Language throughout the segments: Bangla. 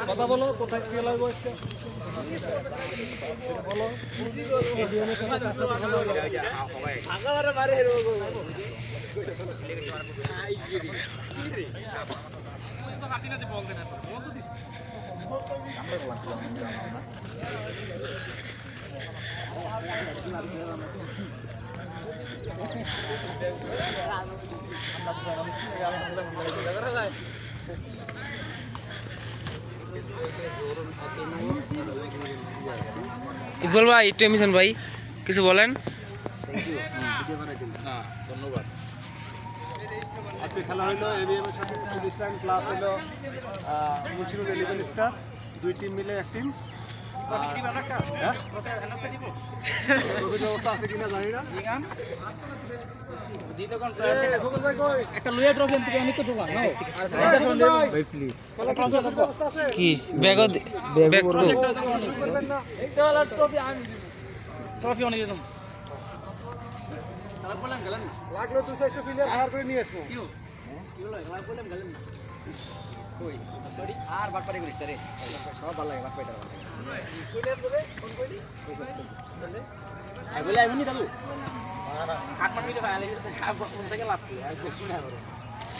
কথা বলো, কোথায় কে লাগবে আজকে বলো। ইকবাল ভাই, একটু মিশন ভাই কিছু বলেন। ধন্যবাদ। আজকে খেলা হলো এবিএম এর সাথে প্রতিষ্ঠান ক্লাস হলো মুন্সিরুল 11 স্টার, দুই টিম মিলে এক টিম। ব্যবস্থা আছে কিনা জানি না। কি ব্যাগ ব্যাগ ট্রফি অনেক দিতাম লাগলো 200 প্লেয়ার হায়ার করে নিয়ে আসবো। আর বাটপারি করিস রে সব ভালো লাগে বাটপাইটা বলে আইবনি দাদু কাট মারবি তো ভাই আলাইছে কোন থেকে লাভ কি আর বেশি না করে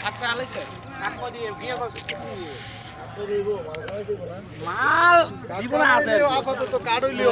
কাট পা আলাইছে কাট পা দিয়ে বিয়ে কর কিছু নিয়ে মাল জীবন আছে আপাতত কাট হইলো